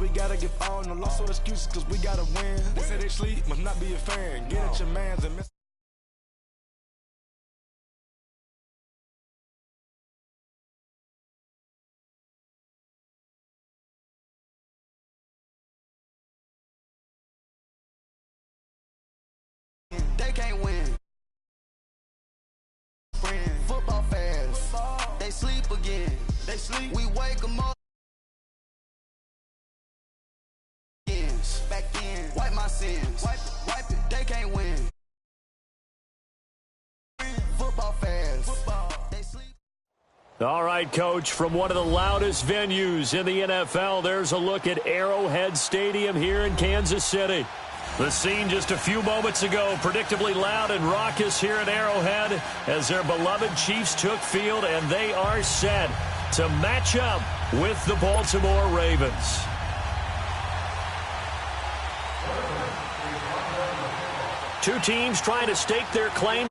we gotta give all. No loss or excuses, cause we gotta win. They say they sleep, must not be a fan. Get at your mans and miss. They can't win. Football fans, they sleep again. They sleep. We wake them up. Back in. Wipe my sins. Wipe it. They can't win. Football fans, they sleep. All right, Coach, from one of the loudest venues in the NFL, there's a look at Arrowhead Stadium here in Kansas City. The scene just a few moments ago, predictably loud and raucous here at Arrowhead as their beloved Chiefs took field, and they are set to match up with the Baltimore Ravens. Two teams trying to stake their claim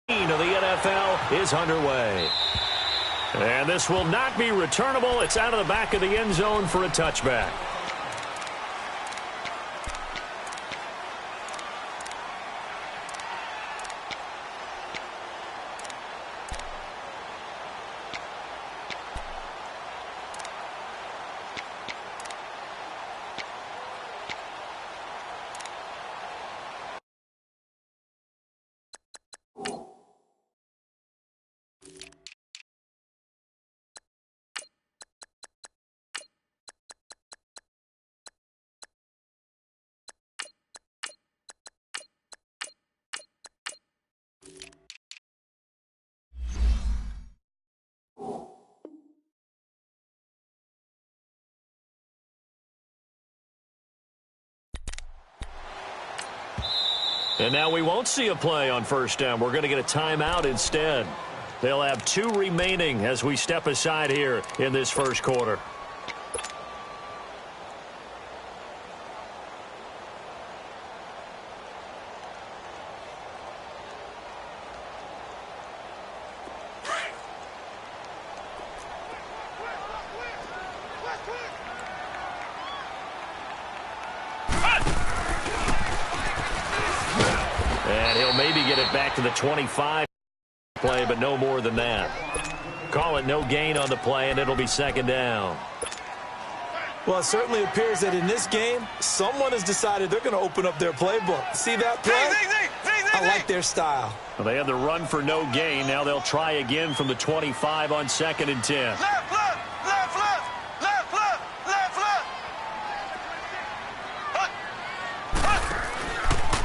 of the NFL is underway. And this will not be returnable. It's out of the back of the end zone for a touchback. And now we won't see a play on first down. We're going to get a timeout instead. They'll have 2 remaining as we step aside here in this first quarter. And he'll maybe get it back to the 25 play, but no more than that. Call it no gain on the play, and it'll be second down. Well, it certainly appears that in this game, someone has decided they're going to open up their playbook. See that play? I like their style. Well, they had the run for no gain. Now they'll try again from the 25 on 2nd and 10. Left, left, left, left, left, left, left, left.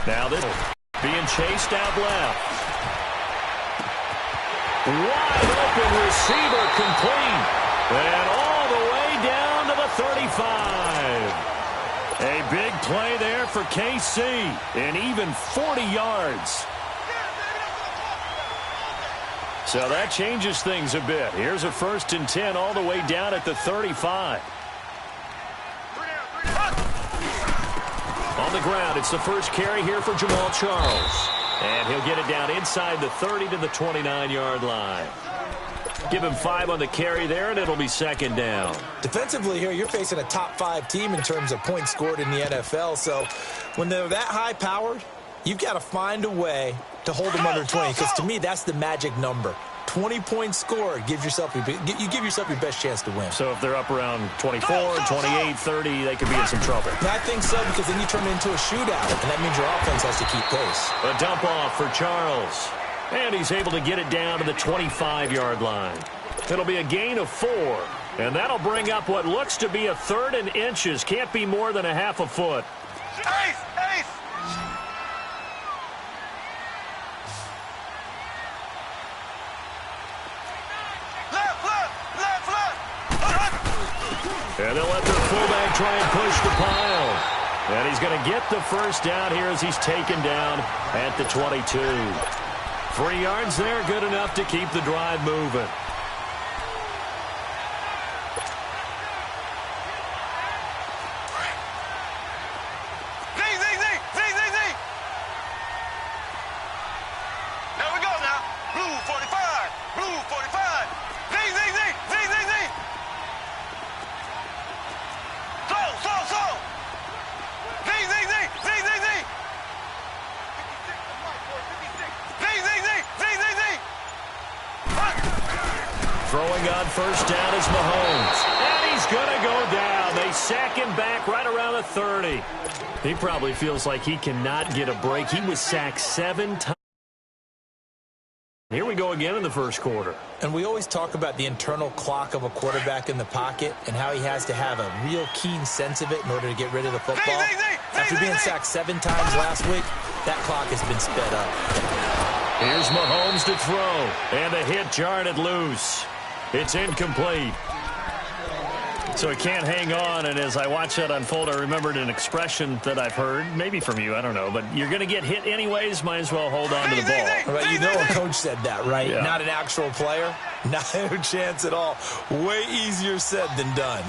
Now this being chased out left. Wide open receiver complete. And all the way down to the 35. A big play there for KC. And even 40 yards. So that changes things a bit. Here's a 1st and 10 all the way down at the 35. On the ground, it's the first carry here for Jamal Charles. And he'll get it down inside the 30 to the 29-yard line. Give him 5 on the carry there, and it'll be second down. Defensively here, you're facing a top 5 team in terms of points scored in the NFL. So when they're that high-powered, you've got to find a way to hold them under 20, because to me, that's the magic number. 20 points scored, you give yourself your best chance to win. So if they're up around 24, 28, 30, they could be in some trouble. I think so, because then you turn it into a shootout, and that means your offense has to keep pace. A dump off for Charles. And he's able to get it down to the 25-yard line. It'll be a gain of 4. And that'll bring up what looks to be a 3rd and inches. Can't be more than a half a foot. Ace, ace. And they'll let their fullback try and push the pile. And he's going to get the first down here as he's taken down at the 22. 3 yards there, good enough to keep the drive moving. There we go now. Blue 45. Blue 45. Throwing on first down is Mahomes. And he's going to go down. They sack him back right around the 30. He probably feels like he cannot get a break. He was sacked 7 times. Here we go again in the first quarter. And we always talk about the internal clock of a quarterback in the pocket and how he has to have a real keen sense of it in order to get rid of the football. After being sacked 7 times last week, that clock has been sped up. Here's Mahomes to throw. And a hit jarred loose. It's incomplete. So he can't hang on, and as I watch that unfold, I remembered an expression that I've heard, maybe from you, I don't know, but you're going to get hit anyways, might as well hold on to the ball. Right, you know a coach said that, right? Yeah. Not an actual player? No chance at all. Way easier said than done.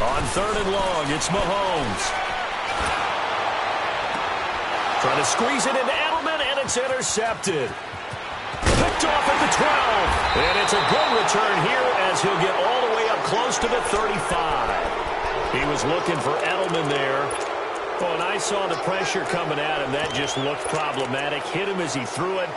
On 3rd and long, it's Mahomes. Trying to squeeze it into Edelman, and it's intercepted. Picked off at the 12. And it's a good return here as he'll get all the way up close to the 35. He was looking for Edelman there. Oh, and I saw the pressure coming at him. That just looked problematic. Hit him as he threw it,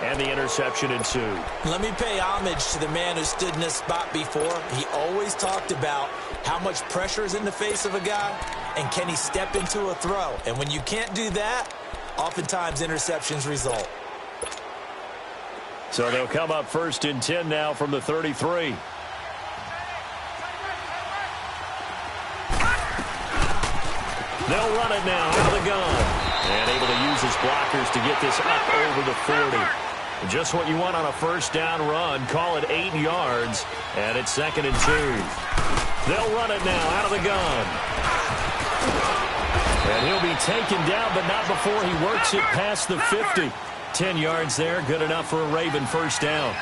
and the interception ensued. Let me pay homage to the man who stood in this spot before. He always talked about how much pressure is in the face of a guy, and can he step into a throw. And when you can't do that, oftentimes interceptions result. So they'll come up 1st and 10 now from the 33. They'll run it now out of the gun. And able to use his blockers to get this up over the 40. Just what you want on a first down run. Call it 8 yards. And it's 2nd and 2. They'll run it now out of the gun. And he'll be taken down, but not before he works it past the 50. 10 yards there, good enough for a Raven first down.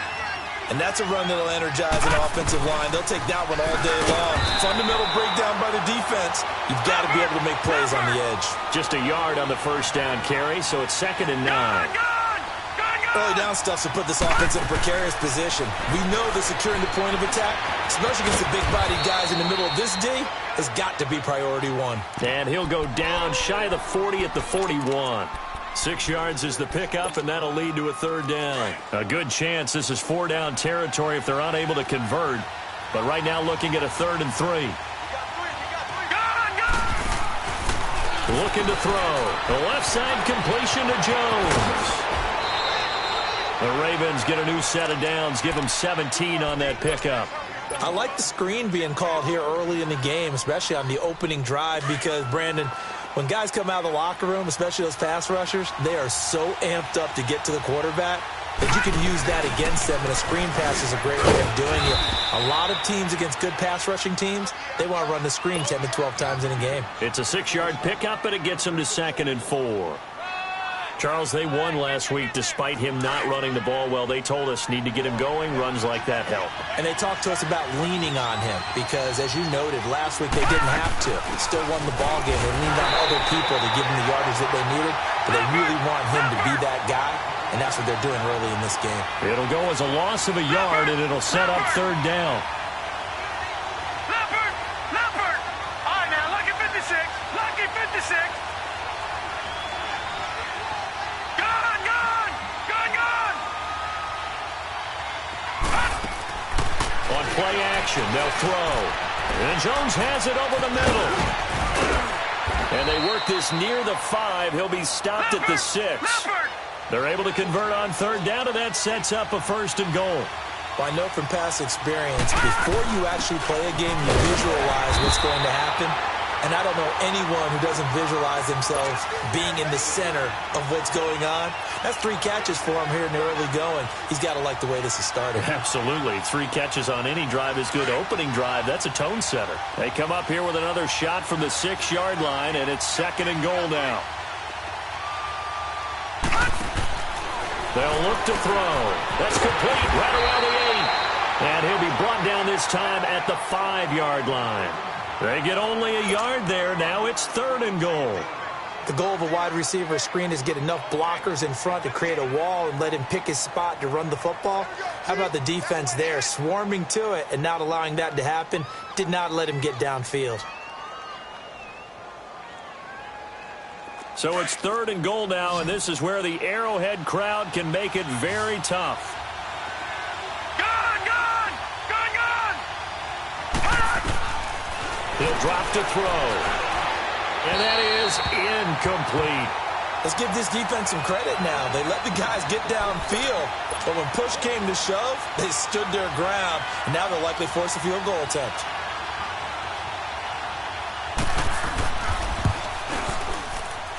And that's a run that'll energize an offensive line. They'll take that one all day long. Fundamental breakdown by the defense. You've got to be able to make plays on the edge. Just a yard on the first down carry, so it's 2nd and 9. Early down stuff to put this offense in a precarious position. We know that securing the point of attack, especially against the big-bodied guys in the middle of this D, has got to be priority 1. And he'll go down shy of the 40 at the 41. 6 yards is the pickup, and that'll lead to a 3rd down. A good chance this is 4-down territory if they're unable to convert. But right now looking at a 3rd and 3. Looking to throw. The left side completion to Jones. The Ravens get a new set of downs, give them 17 on that pickup. I like the screen being called here early in the game, especially on the opening drive, because, Brandon, when guys come out of the locker room, especially those pass rushers, they are so amped up to get to the quarterback that you can use that against them, and a screen pass is a great way of doing it. A lot of teams against good pass rushing teams, they want to run the screen 10 to 12 times in a game. It's a 6-yard pickup, and it gets them to 2nd and 4. Charles, they won last week despite him not running the ball well. They told us need to get him going. Runs like that help. And they talked to us about leaning on him because, as you noted, last week they didn't have to. Still won the ball game. They leaned on other people to give them the yardage that they needed, but they really want him to be that guy, and that's what they're doing early in this game. It'll go as a loss of a yard, and it'll set up 3rd down. Leopard! All right, now, lucky 56. Lucky 56. On play action, they'll throw. And Jones has it over the middle. And they work this near the 5. He'll be stopped at the 6. They're able to convert on 3rd down, and that sets up a 1st and goal. Well, I know from past experience, before you actually play a game, you visualize what's going to happen. And I don't know anyone who doesn't visualize themselves being in the center of what's going on. That's 3 catches for him here in the early going. He's got to like the way this is started. Absolutely. 3 catches on any drive is good. Opening drive, that's a tone setter. They come up here with another shot from the 6-yard line, and it's 2nd and goal now. They'll look to throw. That's complete right around the 8. And he'll be brought down this time at the 5-yard line. They get only a yard there. Now it's 3rd and goal. The goal of a wide receiver screen is get enough blockers in front to create a wall and let him pick his spot to run the football. How about the defense there, swarming to it and not allowing that to happen? Did not let him get downfield. So it's 3rd and goal now, and this is where the Arrowhead crowd can make it very tough. Gun! He'll drop to throw. And that is incomplete. Let's give this defense some credit now. They let the guys get downfield, but when push came to shove, they stood their ground, and now they'll likely force a field goal attempt.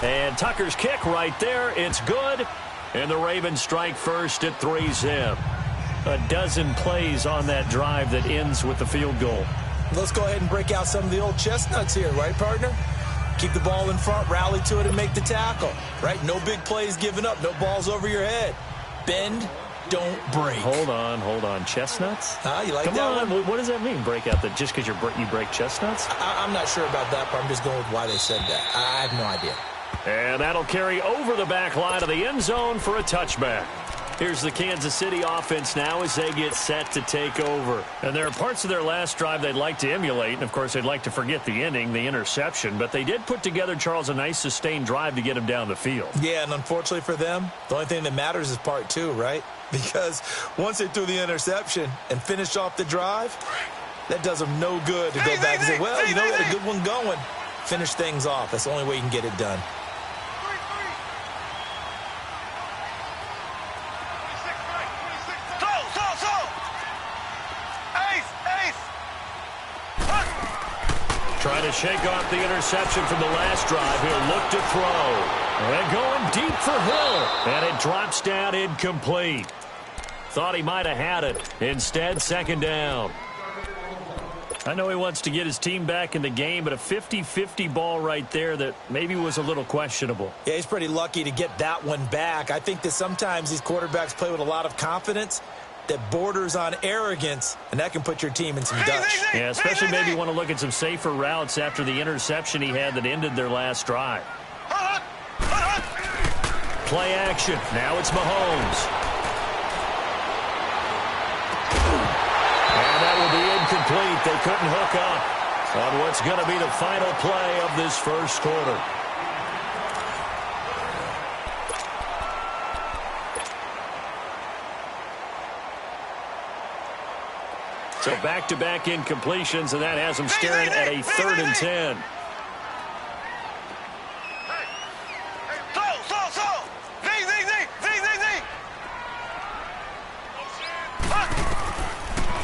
And Tucker's kick right there. It's good. And the Ravens strike first at 3-zip. A dozen plays on that drive that ends with the field goal. Let's go ahead and break out some of the old chestnuts here, right, partner? Keep the ball in front, rally to it, and make the tackle, right? No big plays given up, no balls over your head. Bend, don't break. Hold on. Chestnuts? You like Come that on. one? What does that mean, break out? That just because you break chestnuts? I'm not sure about that, but I'm just going with why they said that. I have no idea. And that'll carry over the back line of the end zone for a touchback. Here's the Kansas City offense now as they get set to take over. And there are parts of their last drive they'd like to emulate. And, of course, they'd like to forget the ending, the interception. But they did put together, Charles, a nice sustained drive to get them down the field. Yeah, and unfortunately for them, the only thing that matters is part 2, right? Because once they threw the interception and finished off the drive, that does them no good to go back and say, well, you know, we had a good one going. Finish things off. That's the only way you can get it done. Trying to shake off the interception from the last drive. He'll look to throw. And going deep for Hill. And it drops down incomplete. Thought he might have had it. Instead, 2nd down. I know he wants to get his team back in the game, but a 50-50 ball right there that maybe was a little questionable. Yeah, he's pretty lucky to get that one back. I think that sometimes these quarterbacks play with a lot of confidence that borders on arrogance, and that can put your team in some dutch. Yeah, especially maybe want to look at some safer routes after the interception he had that ended their last drive. Play action. Now it's Mahomes. And that will be incomplete. They couldn't hook up on what's going to be the final play of this first quarter. So back-to-back incompletions, and that has them staring at a 3rd and 10.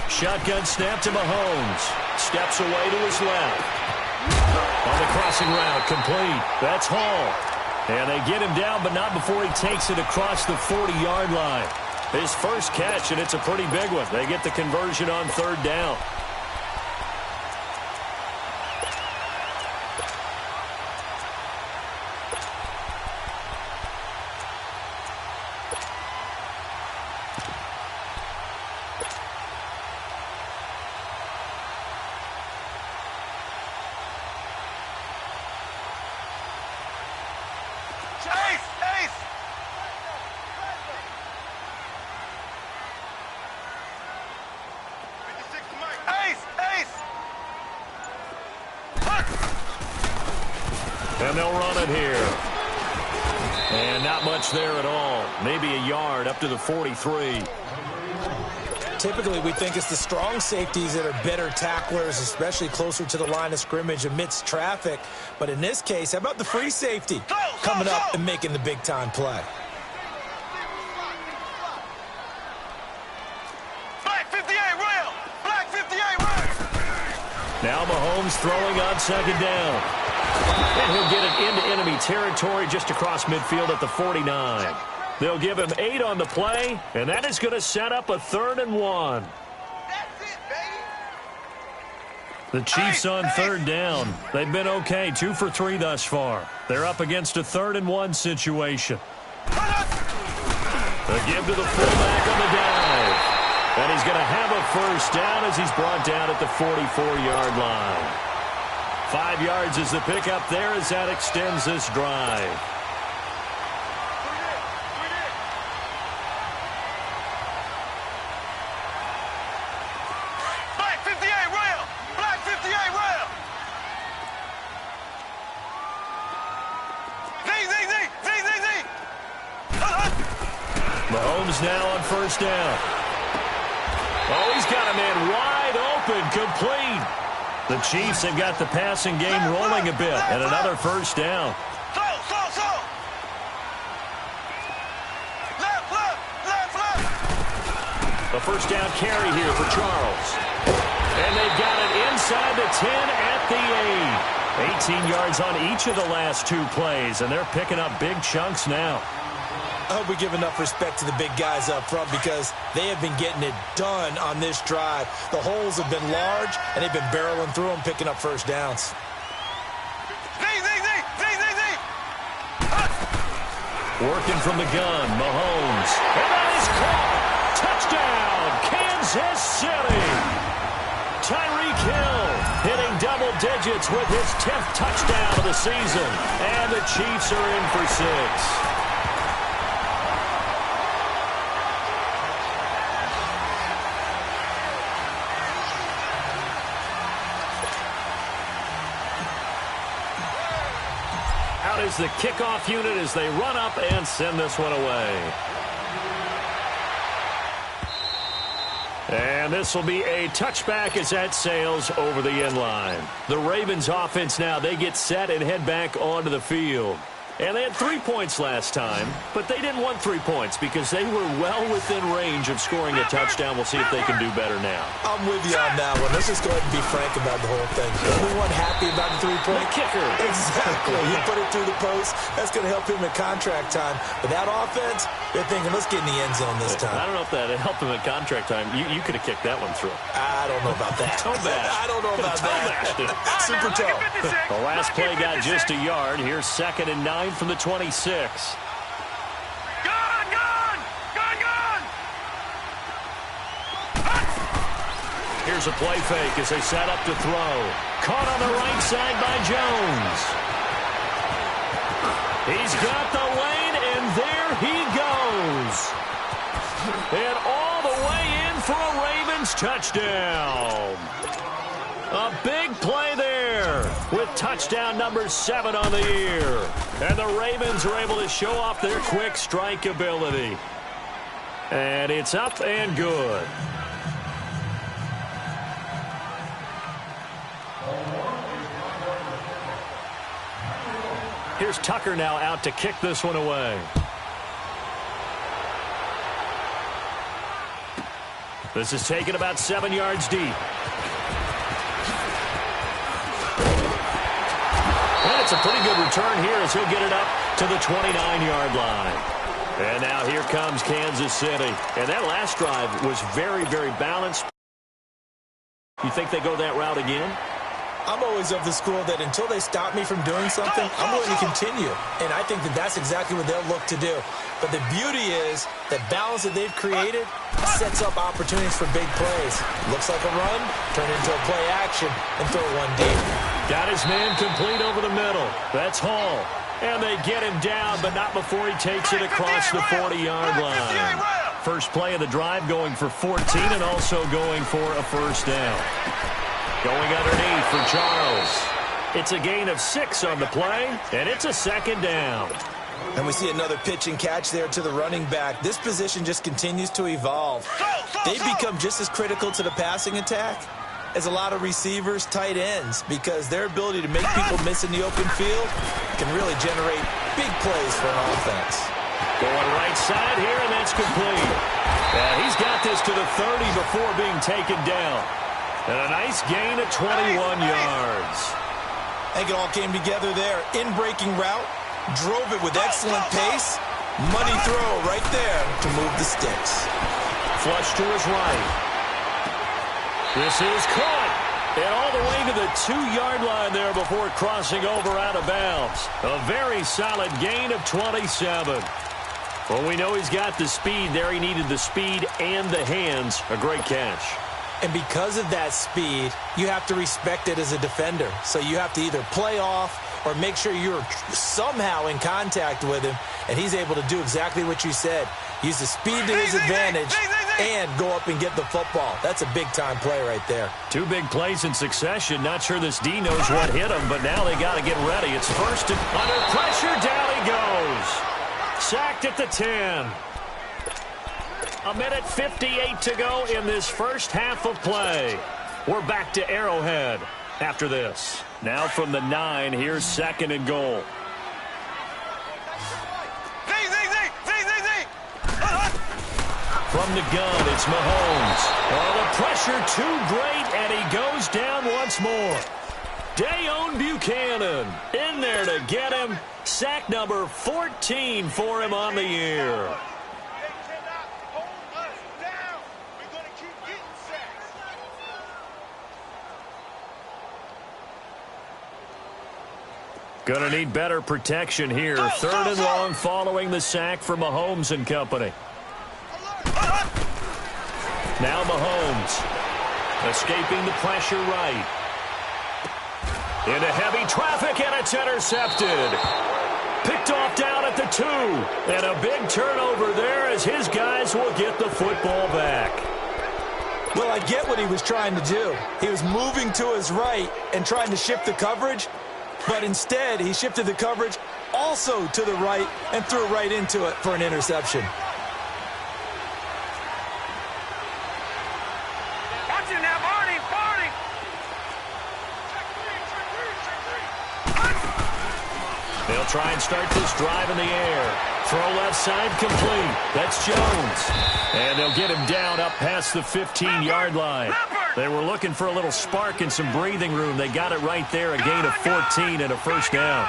Shotgun snap to Mahomes. Steps away to his left. On the crossing route, complete. That's Hall. And they get him down, but not before he takes it across the 40-yard line. His first catch, and it's a pretty big one. They get the conversion on 3rd down. And they'll run it here. And not much there at all. Maybe a yard up to the 43. Typically, we think it's the strong safeties that are better tacklers, especially closer to the line of scrimmage amidst traffic. But in this case, how about the free safety coming up and making the big-time play? Now Mahomes throwing on 2nd down. And he'll get it into enemy territory just across midfield at the 49. They'll give him 8 on the play, and that is going to set up a 3rd and 1. The Chiefs on 3rd down. They've been okay, 2 for 3 thus far. They're up against a 3rd and 1 situation. The give to the fullback on the dive. And he's going to have a first down as he's brought down at the 44-yard line. 5 yards is the pickup there as that extends this drive. Black 58 rail! Black 58 rail! Mahomes now on first down. Oh, he's got a man wide open, complete. The Chiefs have got the passing game rolling a bit, and another first down. A first down carry here for Charles. And they've got it inside the 10 at the 8. 18 yards on each of the last 2 plays, and they're picking up big chunks now. I hope we give enough respect to the big guys up front because they have been getting it done on this drive. The holes have been large, and they've been barreling through them, picking up first downs. Working from the gun, Mahomes. And that is caught. Touchdown, Kansas City. Tyreek Hill hitting double digits with his 10th touchdown of the season. And the Chiefs are in for 6. Out is the kickoff unit as they run up and send this one away. And this will be a touchback as that sails over the end line. The Ravens offense now, they get set and head back onto the field. And they had 3 points last time, but they didn't want 3 points because they were well within range of scoring a touchdown. We'll see if they can do better now. I'm with you on that one. Let's just go ahead and be frank about the whole thing. Everyone happy about the 3-point? The kicker. Exactly. You put it through the post. That's going to help him in contract time. But that offense, they're thinking, let's get in the end zone this time. I don't know if that helped him in contract time. You could have kicked that one through. I don't know about that. I don't know about that. Super toe. The last play got just a yard. Here's 2nd and 9 from the 26. Here's a play fake as they set up to throw. Caught on the right side by Jones. He's got the lane, and there he goes. And all the way in for a Ravens touchdown. A big play there with touchdown number 7 on the year. And the Ravens are able to show off their quick strike ability. And it's up and good. Here's Tucker now out to kick this one away. This is taken about 7 yards deep. And it's a pretty good return here as he'll get it up to the 29-yard line. And now here comes Kansas City. And that last drive was very, very balanced. You think they go that route again? I'm always of the school that until they stop me from doing something, I'm going to continue. And I think that that's exactly what they'll look to do. But the beauty is that balance that they've created sets up opportunities for big plays. Looks like a run, turn into a play action, and throw one deep. Got his man complete over the middle. That's Hall. And they get him down, but not before he takes it across the 40-yard line. First play of the drive going for 14 and also going for a first down. Going underneath for Charles. It's a gain of 6 on the play, and it's a 2nd down. And we see another pitch and catch there to the running back. This position just continues to evolve. They've become just as critical to the passing attack as a lot of receivers, tight ends, because their ability to make people miss in the open field can really generate big plays for an offense. Going right side here, and that's complete. And he's got this to the 30 before being taken down. And a nice gain of 21 yards. I think it all came together there. In-breaking route, drove it with excellent pace. Money throw right there to move the sticks. Flush to his right. This is caught. And all the way to the 2-yard line there before crossing over out of bounds. A very solid gain of 27. Well, we know he's got the speed there. He needed the speed and the hands. A great catch. And because of that speed, you have to respect it as a defender. So you have to either play off or make sure you're somehow in contact with him. And he's able to do exactly what you said. Use the speed to his advantage and go up and get the football. That's a big-time play right there. 2 big plays in succession. Not sure this D knows what hit him, but now they got to get ready. It's first and under pressure. Down he goes. Sacked at the 10. A minute 58 to go in this first half of play. We're back to Arrowhead after this. Now from the 9, here's 2nd and goal. From the gun, it's Mahomes. Oh, the pressure too great, and he goes down once more. Dayon Buchanan in there to get him. Sack number 14 for him on the year. Going to need better protection here. 3rd and long following the sack for Mahomes and company. Now Mahomes escaping the pressure right. Into heavy traffic, and it's intercepted. Picked off down at the 2. And a big turnover there as his guys will get the football back. Well, I get what he was trying to do. He was moving to his right and trying to shift the coverage. But instead, he shifted the coverage also to the right and threw right into it for an interception. Watch it now, Barney. They'll try and start this drive in the air. Throw left side complete. That's Jones. And they'll get him down up past the 15-yard line. They were looking for a little spark and some breathing room. They got it right there, a gain of 14 and a first down.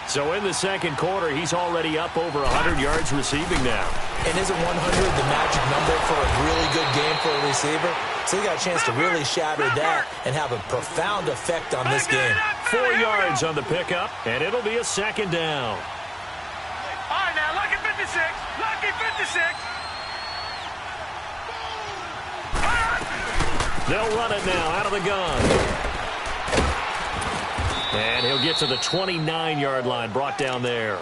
So in the second quarter, he's already up over 100 yards receiving now. And isn't 100 the magic number for a really good game for a receiver? So he got a chance to really shatter that and have a profound effect on this game. 4 yards on the pickup, and it'll be a 2nd down. All right, now, lucky 56. Lucky 56. They'll run it now out of the gun. And he'll get to the 29-yard line, brought down there.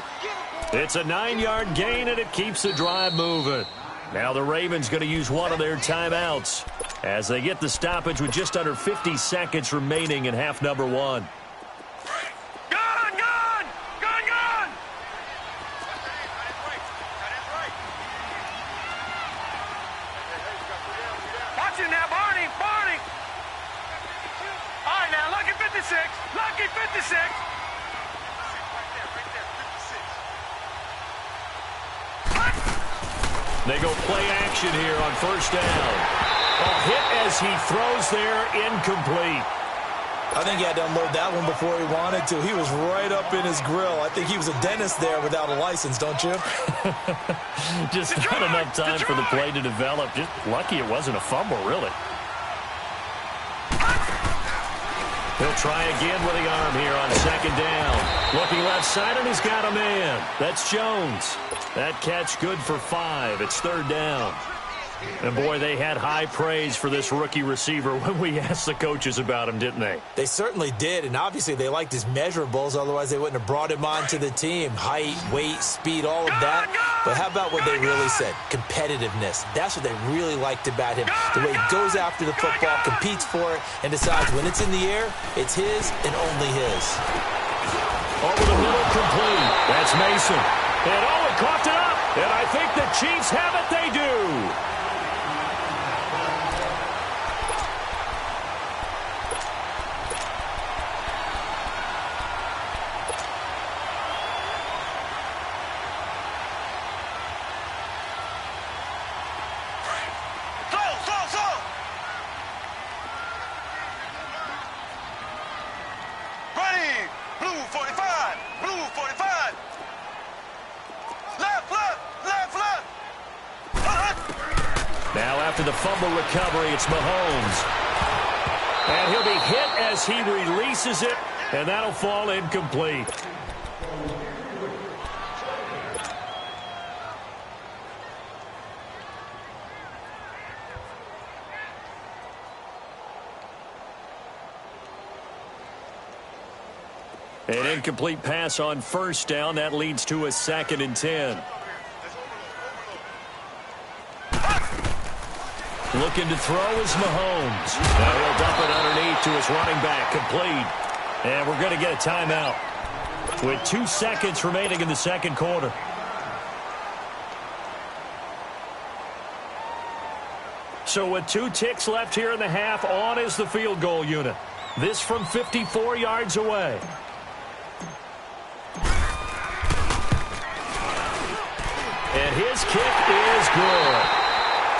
It's a 9-yard gain, and it keeps the drive moving. Now the Ravens going to use one of their timeouts as they get the stoppage with just under 50 seconds remaining in half number 1. Lucky 56. They go play action here on first down. A hit as he throws there, incomplete. I think he had to unload that one before he wanted to. He was right up in his grill. I think he was a dentist there without a license, don't you? Just not enough time for the play to develop. Just lucky it wasn't a fumble, really. He'll try again with the arm here on 2nd down. Looking left side, and he's got a man. That's Jones. That catch good for 5. It's 3rd down. And, boy, they had high praise for this rookie receiver when we asked the coaches about him, didn't they? They certainly did, and obviously they liked his measurables. Otherwise, they wouldn't have brought him onto the team. Height, weight, speed, all of that. But how about what they really said? Competitiveness. That's what they really liked about him. The way he goes after the football, competes for it, and decides when it's in the air, it's his and only his. Over the middle, complete. That's Mason. And, oh, he coughed it up. And I think the Chiefs have it. They do. The fumble recovery, it's Mahomes. And he'll be hit as he releases it, and that'll fall incomplete. An incomplete pass on first down. That leads to a 2nd and 10. Looking to throw is Mahomes. Now he'll dump it underneath to his running back, complete. And we're going to get a timeout with 2 seconds remaining in the second quarter. So with 2 ticks left here in the half, on is the field goal unit. This from 54 yards away. And his kick is good.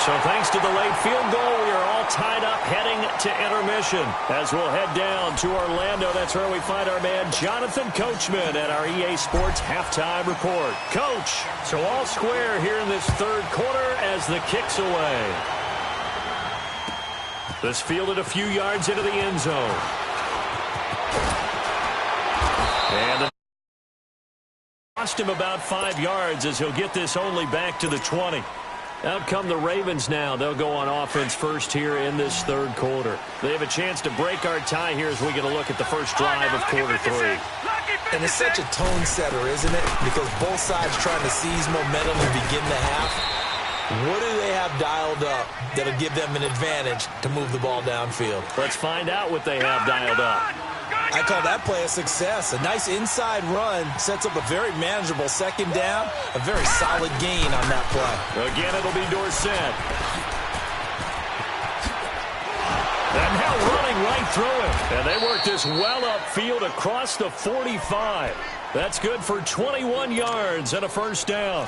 So thanks to the late field goal, we are all tied up heading to intermission. As we'll head down to Orlando, that's where we find our man Jonathan Coachman at our EA Sports Halftime Report. Coach, so all square here in this third quarter as the kick's away. This fielded a few yards into the end zone. And the cost him about 5 yards as he'll get this only back to the 20. Out come the Ravens now. They'll go on offense first here in this third quarter. They have a chance to break our tie here as we get a look at the first drive of quarter 3. And it's such a tone setter, isn't it? Because both sides trying to seize momentum and begin the half. What do they have dialed up that'll give them an advantage to move the ball downfield? Let's find out what they have dialed up. I call that play a success. A nice inside run sets up a very manageable second down. A very solid gain on that play. Again, it'll be Dorsett. And now running right through it. And they work this well upfield across the 45. That's good for 21 yards and a first down.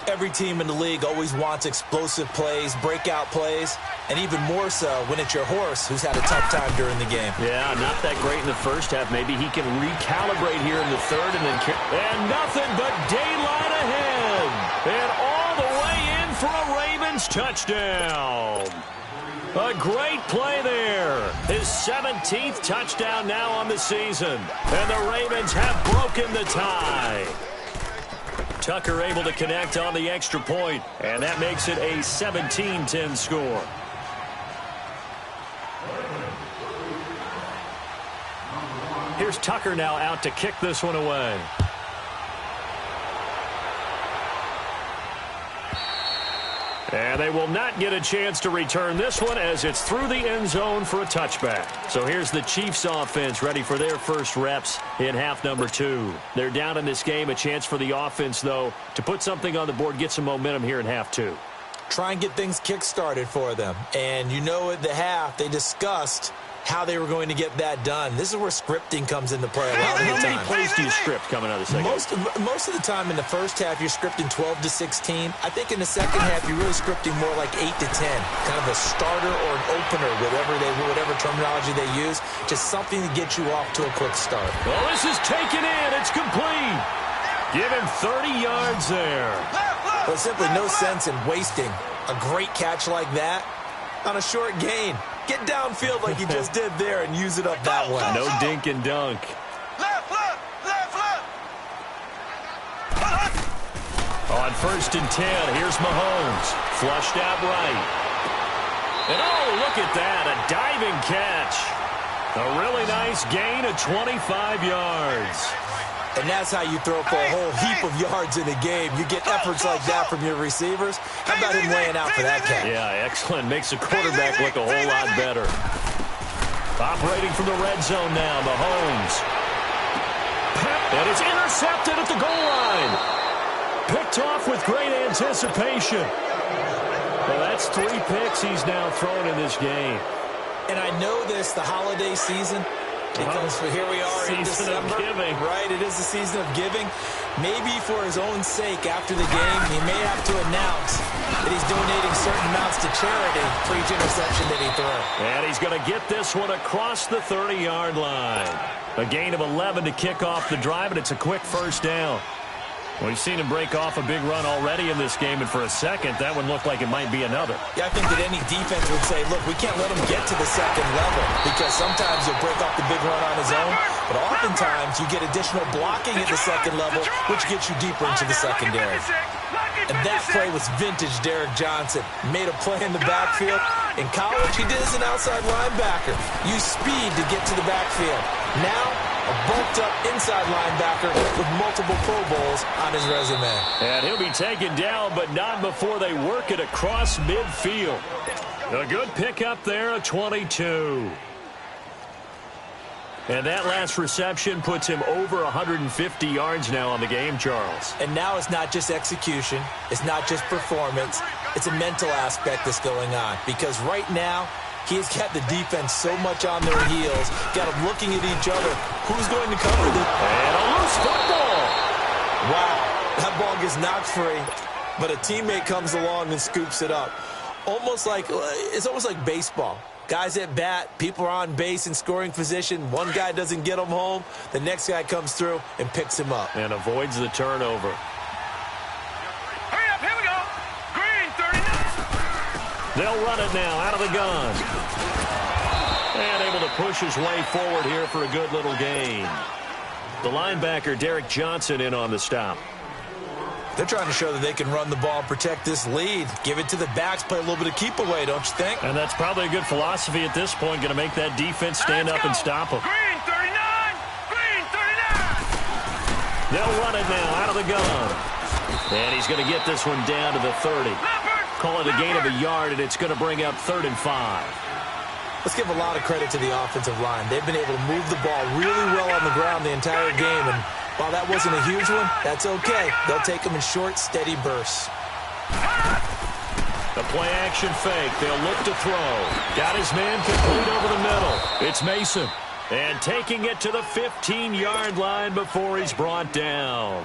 Every team in the league always wants explosive plays, breakout plays, and even more so when it's your horse who's had a tough time during the game. Yeah, not that great in the first half. Maybe he can recalibrate here in the third and then and nothing but daylight ahead. And all the way in for a Ravens touchdown. A great play there. His 17th touchdown now on the season. And the Ravens have broken the tie. Tucker able to connect on the extra point, and that makes it a 17-10 score. Here's Tucker now out to kick this one away. And they will not get a chance to return this one as it's through the end zone for a touchback. So here's the Chiefs offense ready for their first reps in half number 2. They're down in this game. A chance for the offense, though, to put something on the board, get some momentum here in half 2. Try and get things kick-started for them. And you know at the half they discussed how they were going to get that done. This is where scripting comes into play a lot of the time. How many plays do you script coming out of the second? Most of the time in the first half, you're scripting 12 to 16. I think in the second half, you're really scripting more like 8 to 10. Kind of a starter or an opener, whatever terminology they use. Just something to get you off to a quick start. Well, this is taken in. It's complete. Give him 30 yards there. There's simply no sense in wasting a great catch like that on a short gain. Get downfield like you just did there and use it up that way. No dink and dunk. On 1st and 10, here's Mahomes. Flushed out right. And oh, look at that, a diving catch. A really nice gain of 25 yards. And that's how you throw for a whole heap of yards in a game. You get efforts like that from your receivers. How about him laying out for that catch? Yeah, excellent. Makes the quarterback look a whole lot better. Operating from the red zone now, Mahomes. And it's intercepted at the goal line. Picked off with great anticipation. Well, that's 3 picks he's now thrown in this game. And I know this, the holiday season, because here we are in December. Season of giving. Right, it is the season of giving. Maybe for his own sake after the game, he may have to announce that he's donating certain amounts to charity for each interception that he throws. And he's going to get this one across the 30-yard line. A gain of 11 to kick off the drive, and it's a quick first down. We've seen him break off a big run already in this game, and for a second, that one looked like it might be another. Yeah, I think that any defense would say, look, we can't let him get to the second level because sometimes he'll break off the big run on his own, but oftentimes you get additional blocking at the second level, which gets you deeper into the secondary. And that play was vintage Derek Johnson. Made a play in the backfield. In college, he did as an outside linebacker. Used speed to get to the backfield. Now, a bulked-up inside linebacker with multiple Pro Bowls on his resume. And he'll be taken down, but not before they work it across midfield. A good pickup there, a 22. And that last reception puts him over 150 yards now on the game, Charles. And now it's not just execution. It's not just performance. It's a mental aspect that's going on. Because right now, he has got the defense so much on their heels, got them looking at each other. Who's going to cover this? And a loose football. Wow, that ball gets knocked free, but a teammate comes along and scoops it up. It's almost like baseball. Guys at bat, people are on base in scoring position. One guy doesn't get him home. The next guy comes through and picks him up. And avoids the turnover. Hurry up, here we go. Green, 39. They'll run it now out of the gun. And able to push his way forward here for a good little gain. The linebacker, Derek Johnson, in on the stop. They're trying to show that they can run the ball and protect this lead. Give it to the backs, play a little bit of keep away, don't you think? And that's probably a good philosophy at this point, going to make that defense stand up and stop them. Green, 39. Green, 39. They'll run it now out of the gun. And he's going to get this one down to the 30. Call it a gain of a yard, and it's going to bring up 3rd and 5. Let's give a lot of credit to the offensive line. They've been able to move the ball really well on the ground the entire game, and while that wasn't a huge one, that's okay. They'll take them in short, steady bursts. The play-action fake. They'll look to throw. Got his man complete over the middle. It's Mason. And taking it to the 15-yard line before he's brought down.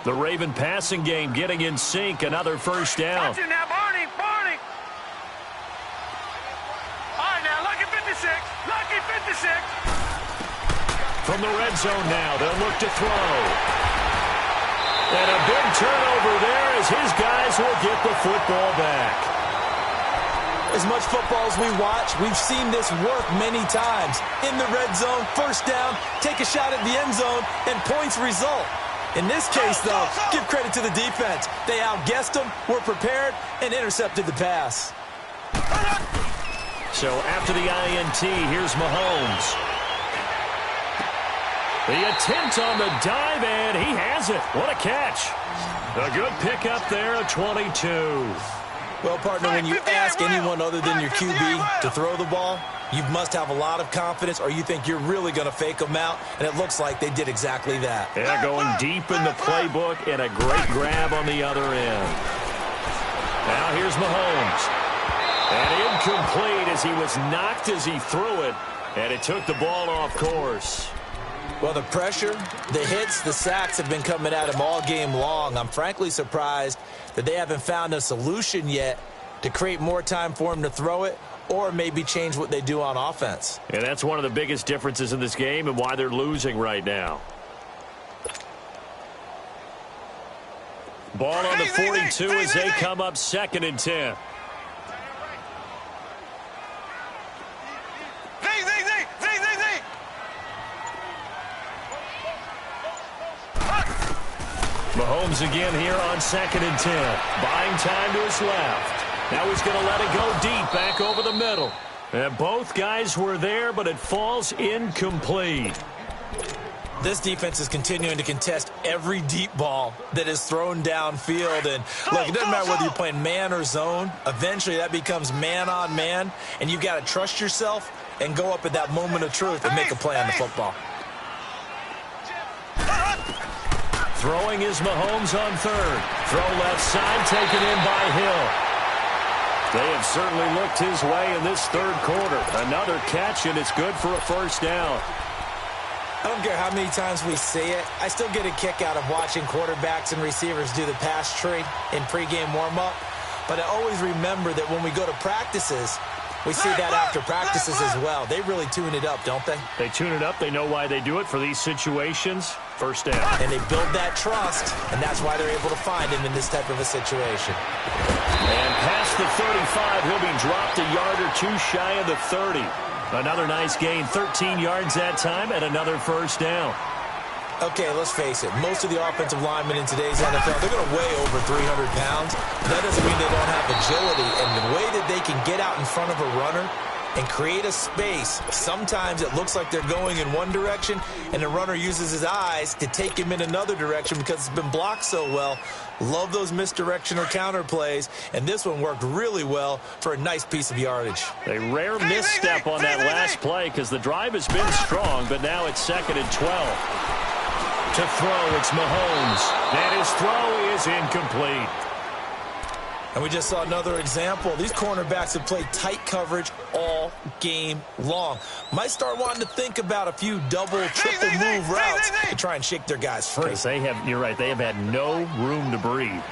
The Raven passing game getting in sync. Another first down. Watch it now, Barney. Barney. All right, now, lucky 56. Lucky 56. From the red zone now, they'll look to throw. And a big turnover there as his guys will get the football back. As much football as we watch, we've seen this work many times. In the red zone, first down, take a shot at the end zone, and points result. In this case, though, give credit to the defense. They outguessed them, were prepared, and intercepted the pass. So after the INT, here's Mahomes. The attempt on the dive, and he has it. What a catch. A good pickup there, a 22. Well, partner, when you ask anyone other than your QB to throw the ball, you must have a lot of confidence, or you think you're really going to fake them out, and it looks like they did exactly that. Yeah, going deep in the playbook, and a great grab on the other end. Now here's Mahomes. And incomplete as he was knocked as he threw it, and it took the ball off course. Well, the pressure, the hits, the sacks have been coming at him all game long. I'm frankly surprised that they haven't found a solution yet to create more time for him to throw it or maybe change what they do on offense. And that's one of the biggest differences in this game and why they're losing right now. Ball on the 42 as they come up 2nd and 10. Mahomes again here on 2nd and 10. Buying time to his left. Now he's going to let it go deep back over the middle. And both guys were there, but it falls incomplete. This defense is continuing to contest every deep ball that is thrown downfield. And look, it doesn't matter whether you're playing man or zone. Eventually that becomes man on man. And you've got to trust yourself and go up at that moment of truth and make a play on the football. Throwing is Mahomes on 3rd. Throw left side, taken in by Hill. They have certainly looked his way in this 3rd quarter. Another catch, and it's good for a first down. I don't care how many times we see it. I still get a kick out of watching quarterbacks and receivers do the pass tree in pregame warm-up. But I always remember that when we go to practices, we see that after practices as well. They really tune it up, don't they? They tune it up. They know why they do it for these situations. First down. And they build that trust, and that's why they're able to find him in this type of a situation. And past the 35, he'll be dropped a yard or two shy of the 30. Another nice gain, 13 yards that time, and another first down. Okay, let's face it. Most of the offensive linemen in today's NFL, they're going to weigh over 300 pounds. That doesn't mean they don't have agility, and the way that they can get out in front of a runner and create a space. Sometimes it looks like they're going in one direction, and the runner uses his eyes to take him in another direction because it's been blocked so well. Love those misdirection or counter plays, and this one worked really well for a nice piece of yardage. A rare misstep on that last play because the drive has been strong, but now it's 2nd and 12. To throw, it's Mahomes, and his throw is incomplete. And we just saw another example. These cornerbacks have played tight coverage all game long. Might start wanting to think about a few double, triple move routes to try and shake their guys free. You're right, they have had no room to breathe.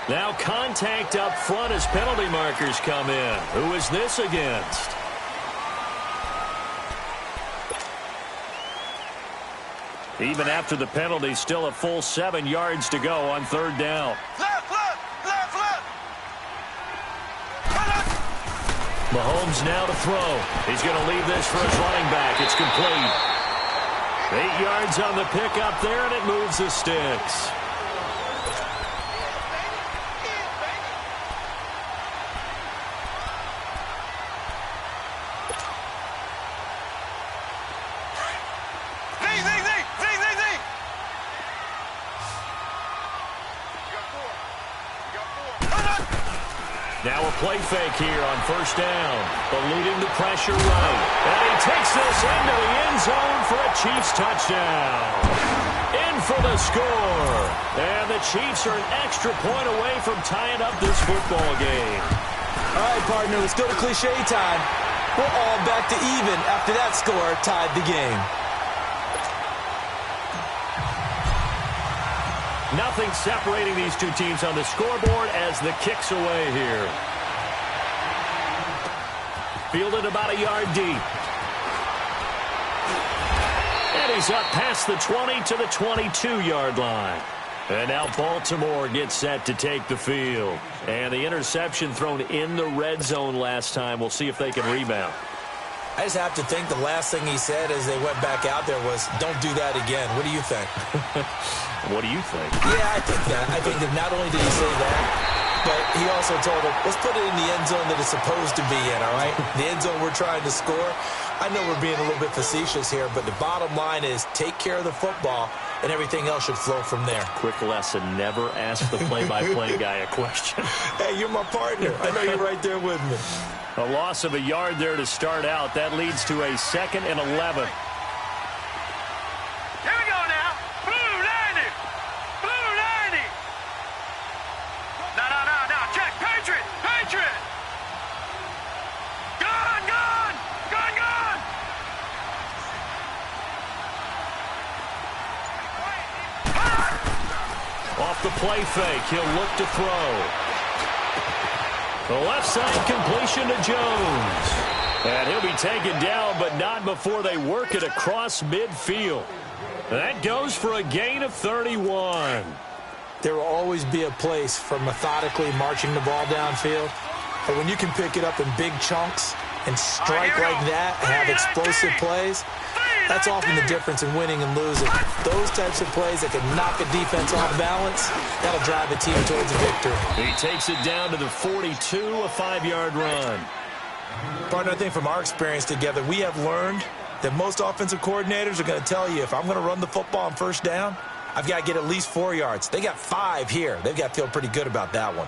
Now contact up front as penalty markers come in. Who is this against? Even after the penalty, still a full 7 yards to go on 3rd down. Mahomes now to throw. He's going to leave this for his running back. It's complete. 8 yards on the pickup there, and it moves the sticks. Now a play fake here on 1st down. Eluding the pressure right. And he takes this into the end zone for a Chiefs touchdown. In for the score. And the Chiefs are an extra point away from tying up this football game. All right, partner, let's go to cliche time. We're all back to even after that score tied the game. Nothing separating these two teams on the scoreboard as the kick's away here. Fielded about a yard deep. And he's up past the 20 to the 22-yard line. And now Baltimore gets set to take the field. And the interception thrown in the red zone last time. We'll see if they can rebound. I just have to think the last thing he said as they went back out there was, don't do that again. What do you think? What do you think? Yeah, I think that. I think that not only did he say that, but he also told him, let's put it in the end zone that it's supposed to be in, all right? The end zone we're trying to score. I know we're being a little bit facetious here, but the bottom line is take care of the football, and everything else should flow from there. Quick lesson, never ask the play-by-play guy a question. Hey, you're my partner. I know you're right there with me. A loss of a yard there to start out. That leads to a 2nd and 11. Here we go now. Blue 90. Blue 90. No. Check. Patriot. Gun. Off the play fake, he'll look to throw. The left side completion to Jones. And he'll be taken down, but not before they work it across midfield. That goes for a gain of 31. There will always be a place for methodically marching the ball downfield. But when you can pick it up in big chunks and strike like that and have explosive plays, that's often the difference in winning and losing. Those types of plays that can knock a defense off balance, that'll drive a team towards a victory. He takes it down to the 42, a 5-yard run. Partner, I think from our experience together, we have learned that most offensive coordinators are going to tell you, if I'm going to run the football on 1st down, I've got to get at least 4 yards. They got 5 here. They've got to feel pretty good about that one.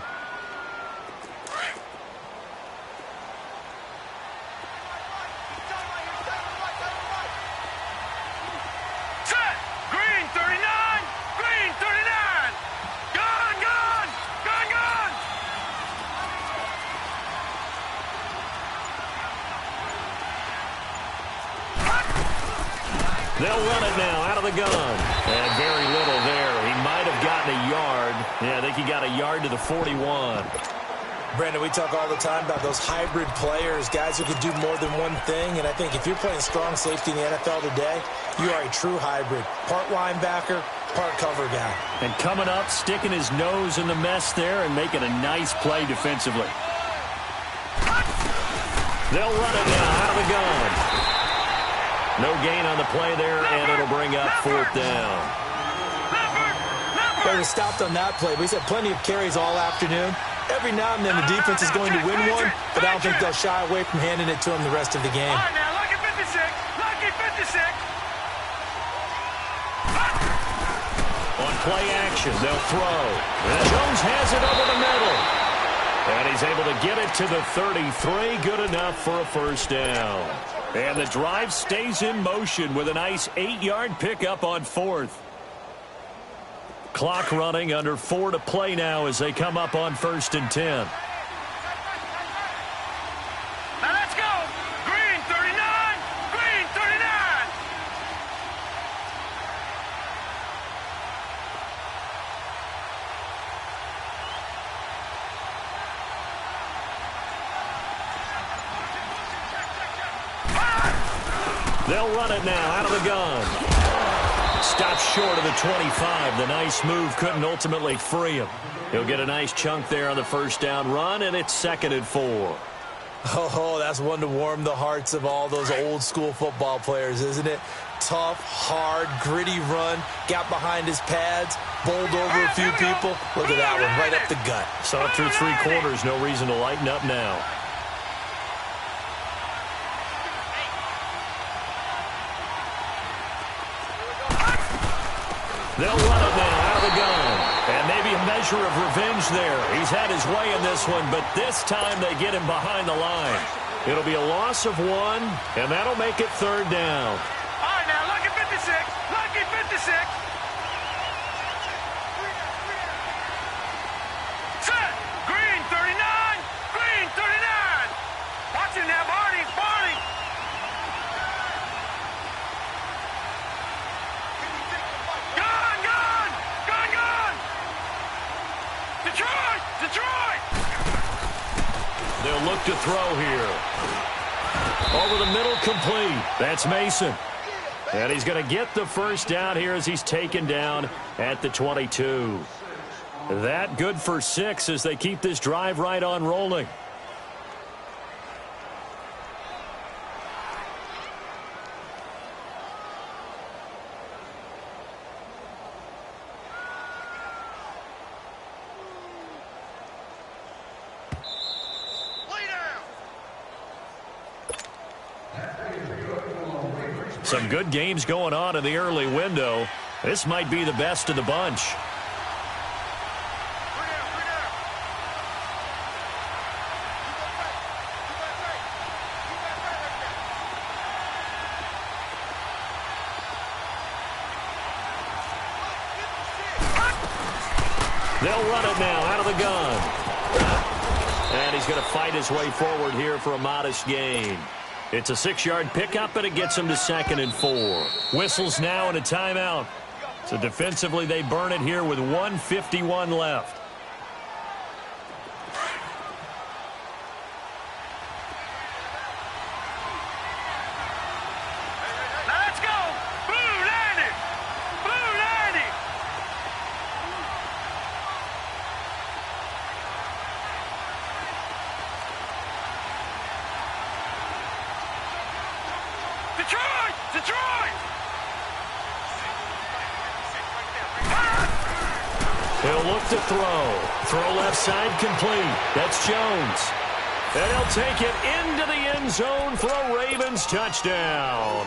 They'll run it now out of the gun. And very little there. He might have gotten a yard. Yeah, I think he got a yard to the 41. Brandon, we talk all the time about those hybrid players, guys who can do more than one thing. And I think if you're playing strong safety in the NFL today, you are a true hybrid. Part linebacker, part cover guy. And coming up, sticking his nose in the mess there and making a nice play defensively. They'll run it now out of the gun. No gain on the play there, and it'll bring up 4th down. They were stopped on that play, but he's had plenty of carries all afternoon. Every now and then the defense is going to win one, but I don't think they'll shy away from handing it to him the rest of the game. All right, now, lucky 56. Lucky 56. On play action, they'll throw. And Jones has it over the middle. And he's able to get it to the 33. Good enough for a first down. And the drive stays in motion with a nice 8-yard pickup on 4th. Clock running, under 4 to play now as they come up on 1st and 10. Now let's go. Green 39. Green 39. They'll run it now out of the gun. Stops short of the 25. The nice move couldn't ultimately free him. He'll get a nice chunk there on the first down run, and it's 2nd and 4. Oh, that's one to warm the hearts of all those old school football players, isn't it? Tough, hard, gritty run. Got behind his pads, bowled over a few people. Look at that one, right up the gut. Saw it through 3 quarters. No reason to lighten up now. They'll run it now out of the gun. And maybe a measure of revenge there. He's had his way in this one, but this time they get him behind the line. It'll be a loss of 1, and that'll make it 3rd down. All right, now, lucky 56. Lucky 56. Set. Green 39. Green 39. Watch it now, Barney. Barney. Gun, gun. Gun, gun. Detroit. Detroit. They'll look to throw here. Over the middle, complete. That's Mason. And he's going to get the first down here as he's taken down at the 22. That good for 6 as they keep this drive right on rolling. Some good games going on in the early window. This might be the best of the bunch. They'll run it now out of the gun. And he's going to fight his way forward here for a modest gain. It's a 6-yard pickup, and it gets him to 2nd and 4. Whistles now and a timeout. So defensively, they burn it here with 1:51 left. Now let's go. Blue 90. Blue 90. Detroit! Detroit! He'll look to throw. Throw left side complete. That's Jones. And he'll take it into the end zone for a Ravens touchdown.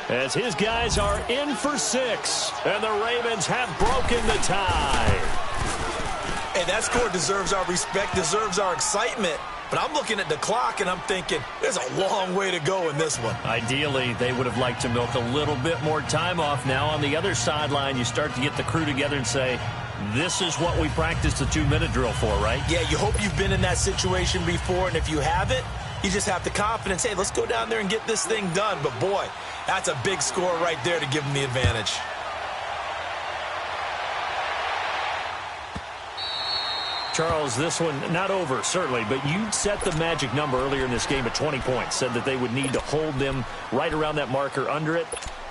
As his guys are in for 6. And the Ravens have broken the tie. Hey, that score deserves our respect, deserves our excitement. But I'm looking at the clock, and I'm thinking, there's a long way to go in this one. Ideally, they would have liked to milk a little bit more time off. Now, on the other sideline, you start to get the crew together and say, this is what we practiced the 2-minute drill for, right? Yeah, you hope you've been in that situation before, and if you haven't, you just have the confidence, hey, let's go down there and get this thing done. But, boy, that's a big score right there to give them the advantage. Charles, this one not over, certainly, but you set the magic number earlier in this game at 20 points, said that they would need to hold them right around that marker under it.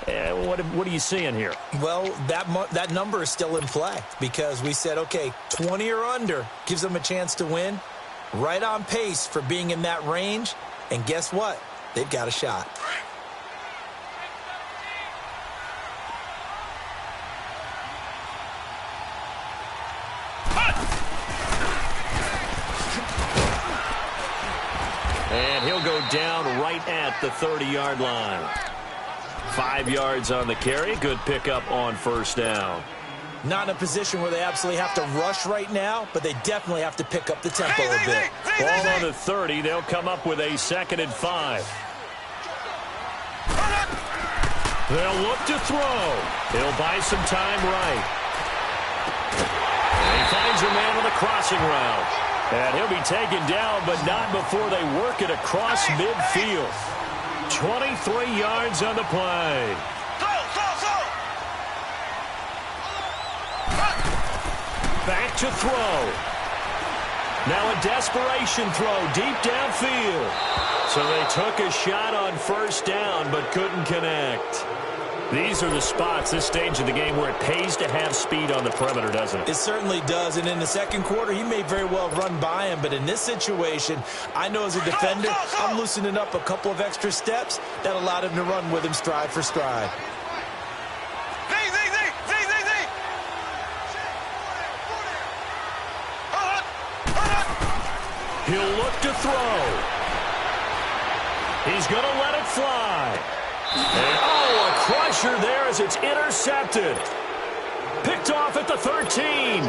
What are you seeing here? Well, that number is still in play because we said, okay, 20 or under gives them a chance to win. Right on pace for being in that range, and guess what? They've got a shot. down right at the 30-yard line. 5 yards on the carry. Good pickup on first down. Not in a position where they absolutely have to rush right now, but they definitely have to pick up the tempo a bit. Ball on the 30. They'll come up with a 2nd and 5. They'll look to throw. He'll buy some time right. And he finds a man on the crossing route. And he'll be taken down, but not before they work it across midfield. 23 yards on the play. Back to throw. Now a desperation throw deep downfield. So they took a shot on first down but couldn't connect. These are the spots, this stage of the game, where it pays to have speed on the perimeter, doesn't it? It certainly does, and in the second quarter, he may very well run by him, but in this situation, I know as a defender, I'm loosening up a couple of extra steps that allowed him to run with him stride for stride. He'll look to throw. He's going to let it fly. And, a crusher there as it's intercepted. Picked off at the 13.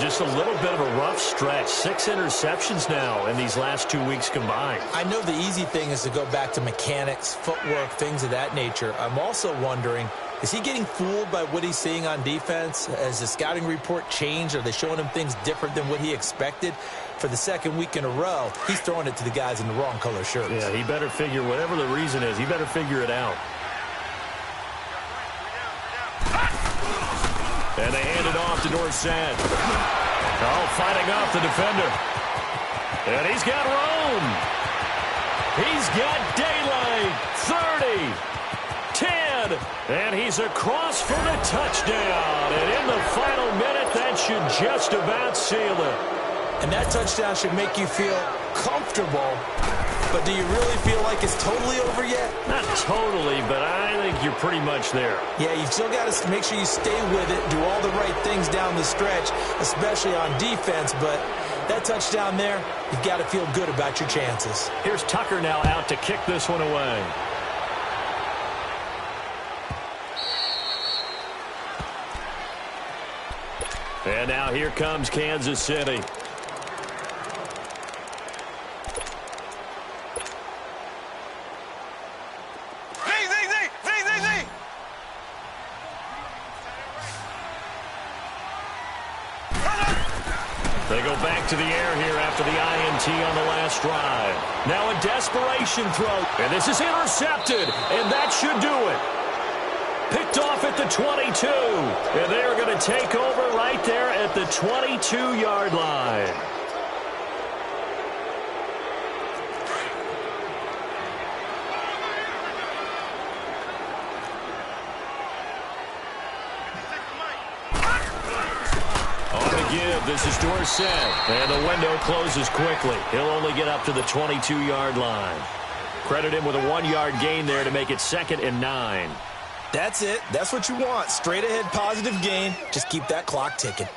Just a little bit of a rough stretch. 6 interceptions now in these last 2 weeks combined. I know the easy thing is to go back to mechanics, footwork, things of that nature. I'm also wondering, is he getting fooled by what he's seeing on defense? Has the scouting report changed? Are they showing him things different than what he expected? For the second week in a row, he's throwing it to the guys in the wrong color shirts. Yeah, he better figure, whatever the reason is, he better figure it out. And they hand it off to Dorsett. Fighting off the defender. And he's got room. He's got daylight. 30, 10, and he's across for the touchdown. And in the final minute, that should just about seal it. And that touchdown should make you feel comfortable. But do you really feel like it's totally over yet? Not totally, but I think you're pretty much there. Yeah, you still got to make sure you stay with it, do all the right things down the stretch, especially on defense. But that touchdown there, you've got to feel good about your chances. Here's Tucker now out to kick this one away. And now here comes Kansas City. They go back to the air here after the INT on the last drive. Now a desperation throw, and this is intercepted, and that should do it. Picked off at the 22, and they are going to take over right there at the 22-yard line. This is Dorsett, and the window closes quickly. He'll only get up to the 22-yard line. Credit him with a 1-yard gain there to make it 2nd and 9. That's it. That's what you want. Straight ahead positive gain. Just keep that clock ticking.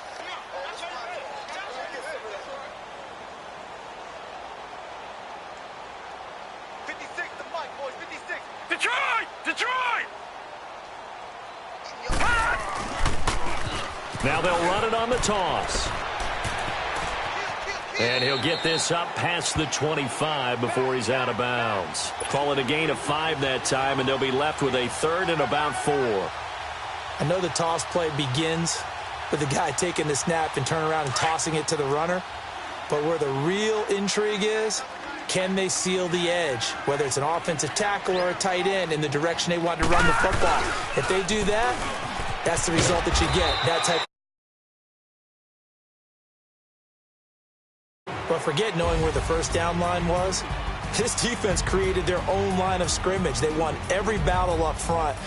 Now they'll run it on the toss. And he'll get this up past the 25 before he's out of bounds. Call it a gain of 5 that time, and they'll be left with a 3rd and about 4. I know the toss play begins with the guy taking the snap and turning around and tossing it to the runner. But where the real intrigue is, can they seal the edge, whether it's an offensive tackle or a tight end, in the direction they want to run the football? If they do that, that's the result that you get, that type. But forget knowing where the first down line was. This defense created their own line of scrimmage. They won every battle up front.